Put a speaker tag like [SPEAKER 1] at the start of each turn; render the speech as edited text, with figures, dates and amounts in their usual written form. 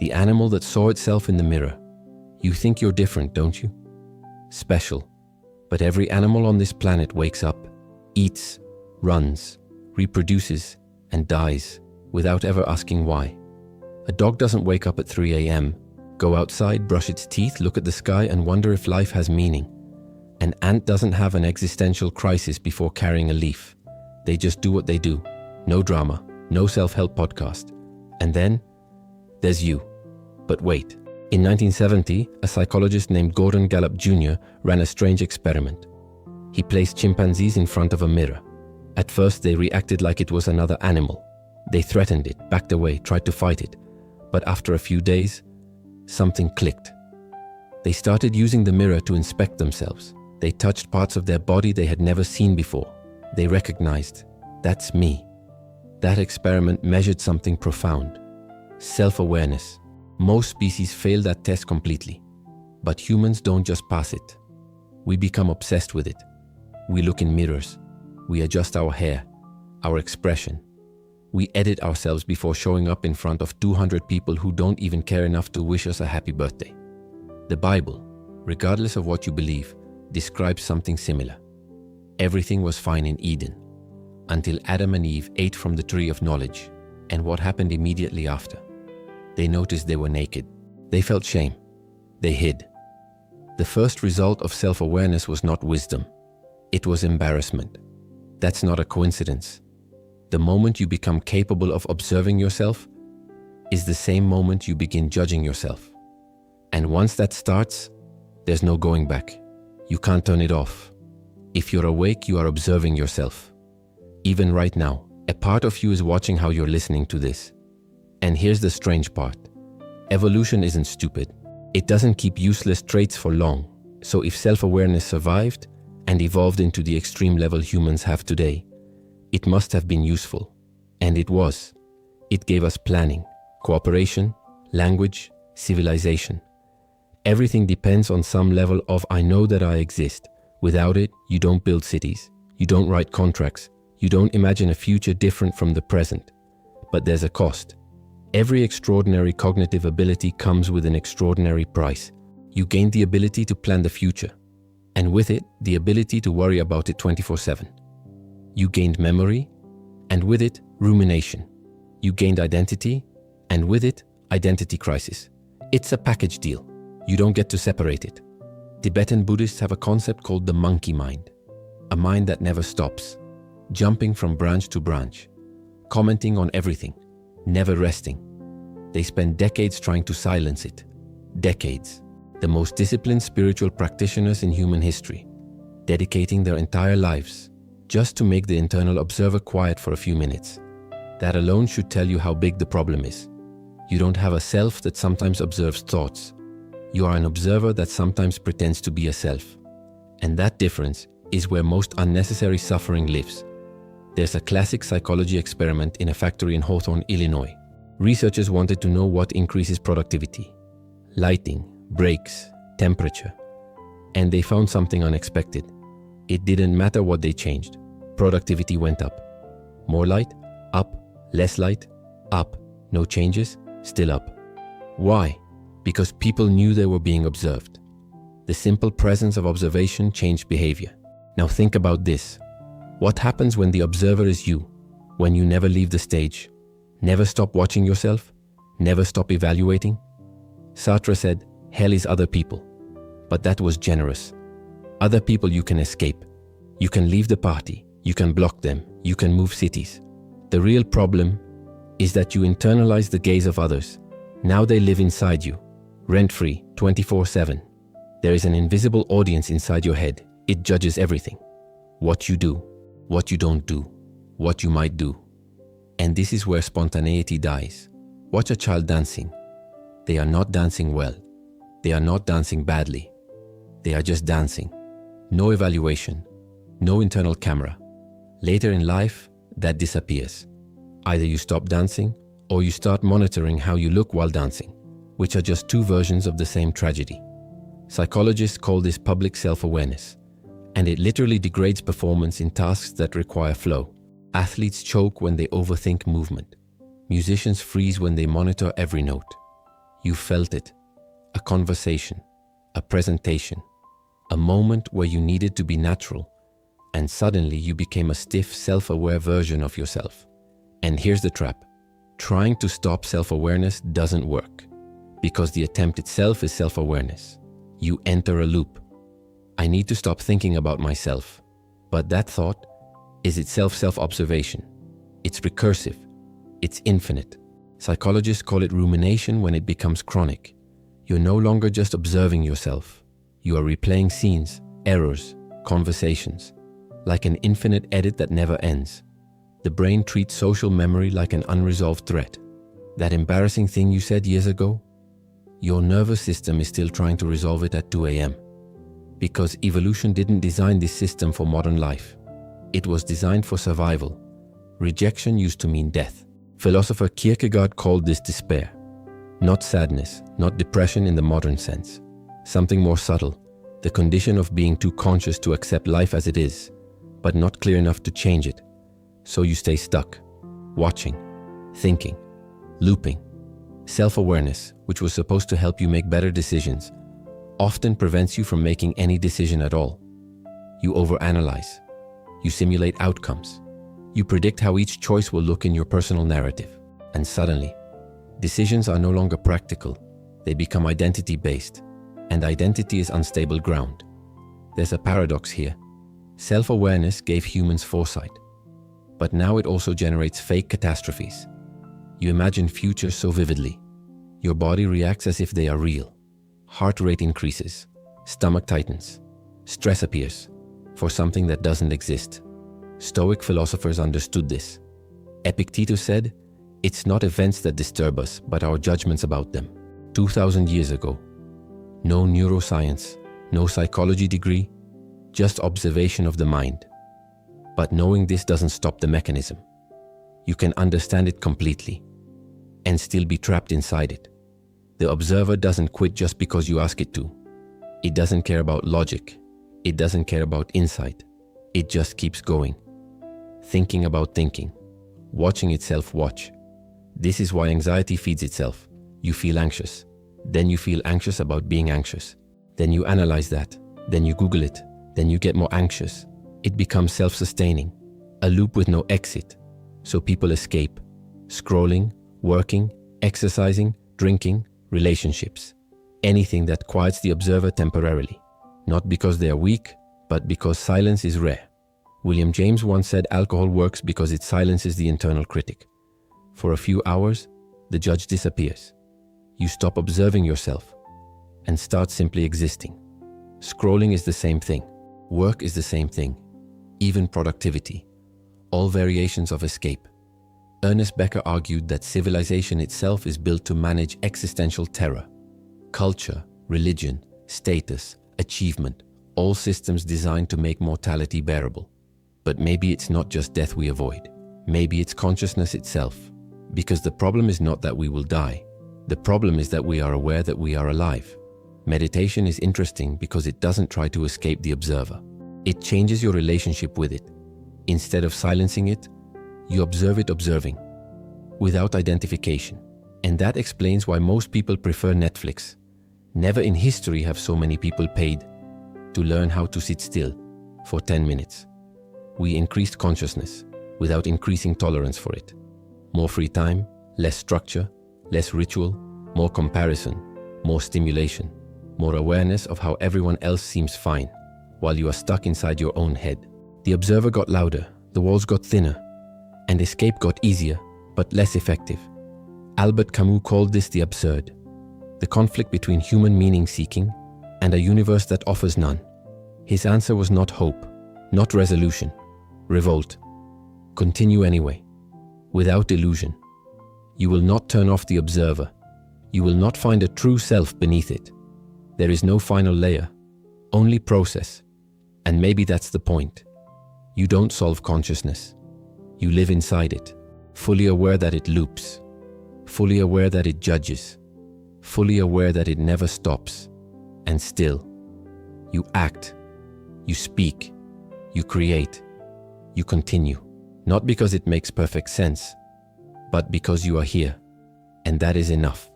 [SPEAKER 1] The animal that saw itself in the mirror. You think you're different, don't you? Special. But every animal on this planet wakes up, eats, runs, reproduces, and dies without ever asking why. A dog doesn't wake up at 3 a.m., go outside, brush its teeth, look at the sky, and wonder if life has meaning. An ant doesn't have an existential crisis before carrying a leaf. They just do what they do. No drama, no self-help podcast. And then, there's you. But wait. In 1970, a psychologist named Gordon Gallup Jr. ran a strange experiment. He placed chimpanzees in front of a mirror. At first, they reacted like it was another animal. They threatened it, backed away, tried to fight it. But after a few days, something clicked. They started using the mirror to inspect themselves. They touched parts of their body they had never seen before. They recognized, that's me. That experiment measured something profound. Self-awareness. Most species fail that test completely. But humans don't just pass it. We become obsessed with it. We look in mirrors. We adjust our hair, our expression. We edit ourselves before showing up in front of 200 people who don't even care enough to wish us a happy birthday. The Bible, regardless of what you believe, describes something similar. Everything was fine in Eden, until Adam and Eve ate from the tree of knowledge. And what happened immediately after? They noticed they were naked. They felt shame. They hid. The first result of self-awareness was not wisdom. It was embarrassment. That's not a coincidence. The moment you become capable of observing yourself is the same moment you begin judging yourself. And once that starts, there's no going back. You can't turn it off. If you're awake, you are observing yourself. Even right now, a part of you is watching how you're listening to this. And here's the strange part. Evolution isn't stupid. It doesn't keep useless traits for long. So if self-awareness survived and evolved into the extreme level humans have today, it must have been useful. And it was. It gave us planning, cooperation, language, civilization. Everything depends on some level of I know that I exist. Without it, you don't build cities. You don't write contracts. You don't imagine a future different from the present. But there's a cost. Every extraordinary cognitive ability comes with an extraordinary price. You gain the ability to plan the future, and with it, the ability to worry about it 24/7. You gained memory, and with it, rumination. You gained identity, and with it, identity crisis. It's a package deal. You don't get to separate it. Tibetan Buddhists have a concept called the monkey mind, a mind that never stops, jumping from branch to branch, commenting on everything, never resting. They spend decades trying to silence it. Decades. The most disciplined spiritual practitioners in human history, dedicating their entire lives just to make the internal observer quiet for a few minutes. That alone should tell you how big the problem is. You don't have a self that sometimes observes thoughts. You are an observer that sometimes pretends to be a self. And that difference is where most unnecessary suffering lives. There's a classic psychology experiment in a factory in Hawthorne, Illinois. Researchers wanted to know what increases productivity. Lighting, brakes, temperature. And they found something unexpected. It didn't matter what they changed. Productivity went up. More light? Up. Less light? Up. No changes? Still up. Why? Because people knew they were being observed. The simple presence of observation changed behavior. Now think about this. What happens when the observer is you? When you never leave the stage? Never stop watching yourself? Never stop evaluating? Sartre said, hell is other people. But that was generous. Other people you can escape. You can leave the party. You can block them. You can move cities. The real problem is that you internalize the gaze of others. Now they live inside you, rent-free, 24/7. There is an invisible audience inside your head. It judges everything. What you do, what you don't do, what you might do. And this is where spontaneity dies. Watch a child dancing. They are not dancing well. They are not dancing badly. They are just dancing. No evaluation, no internal camera. Later in life, that disappears. Either you stop dancing or you start monitoring how you look while dancing, which are just two versions of the same tragedy. Psychologists call this public self-awareness, and it literally degrades performance in tasks that require flow. Athletes choke when they overthink movement. Musicians freeze when they monitor every note. You felt it. A conversation, a presentation, a moment where you needed to be natural, and suddenly you became a stiff, self-aware version of yourself. And here's the trap. Trying to stop self-awareness doesn't work, because the attempt itself is self-awareness. You enter a loop. I need to stop thinking about myself. But that thought is itself self-observation. It's recursive. It's infinite. Psychologists call it rumination when it becomes chronic. You're no longer just observing yourself. You are replaying scenes, errors, conversations, like an infinite edit that never ends. The brain treats social memory like an unresolved threat. That embarrassing thing you said years ago? Your nervous system is still trying to resolve it at 2 a.m. Because evolution didn't design this system for modern life. It was designed for survival. Rejection used to mean death. Philosopher Kierkegaard called this despair. Not sadness, not depression in the modern sense. Something more subtle, the condition of being too conscious to accept life as it is, but not clear enough to change it. So you stay stuck, watching, thinking, looping. Self-awareness, which was supposed to help you make better decisions, often prevents you from making any decision at all. You overanalyze. You simulate outcomes. You predict how each choice will look in your personal narrative. And suddenly, decisions are no longer practical. They become identity-based. And identity is unstable ground. There's a paradox here. Self-awareness gave humans foresight. But now it also generates fake catastrophes. You imagine futures so vividly. Your body reacts as if they are real. Heart rate increases. Stomach tightens. Stress appears for something that doesn't exist. Stoic philosophers understood this. Epictetus said, "It's not events that disturb us, but our judgments about them." 2,000 years ago. No neuroscience, no psychology degree, just observation of the mind. But knowing this doesn't stop the mechanism. You can understand it completely and still be trapped inside it. The observer doesn't quit just because you ask it to. It doesn't care about logic. It doesn't care about insight. It just keeps going. Thinking about thinking. Watching itself watch. This is why anxiety feeds itself. You feel anxious. Then you feel anxious about being anxious. Then you analyze that. Then you Google it. Then you get more anxious. It becomes self-sustaining. A loop with no exit. So people escape. Scrolling, working, exercising, drinking, relationships. Anything that quiets the observer temporarily. Not because they are weak, but because silence is rare. William James once said alcohol works because it silences the internal critic. For a few hours, the judge disappears. You stop observing yourself and start simply existing. Scrolling is the same thing. Work is the same thing. Even productivity. All variations of escape. Ernest Becker argued that civilization itself is built to manage existential terror. Culture, religion, status, achievement, all systems designed to make mortality bearable. But maybe it's not just death we avoid. Maybe it's consciousness itself. Because the problem is not that we will die. The problem is that we are aware that we are alive. Meditation is interesting because it doesn't try to escape the observer. It changes your relationship with it. Instead of silencing it, you observe it observing, without identification. And that explains why most people prefer Netflix. Never in history have so many people paid to learn how to sit still for 10 minutes. We increased consciousness without increasing tolerance for it. More free time, less structure, less ritual, more comparison, more stimulation, more awareness of how everyone else seems fine, while you are stuck inside your own head. The observer got louder, the walls got thinner, and escape got easier, but less effective. Albert Camus called this the absurd, the conflict between human meaning-seeking and a universe that offers none. His answer was not hope, not resolution, revolt. Continue anyway, without illusion. You will not turn off the observer. You will not find a true self beneath it. There is no final layer, only process. And maybe that's the point. You don't solve consciousness. You live inside it, fully aware that it loops, fully aware that it judges, fully aware that it never stops. And still, you act, you speak, you create, you continue. Not because it makes perfect sense, but because you are here, and that is enough.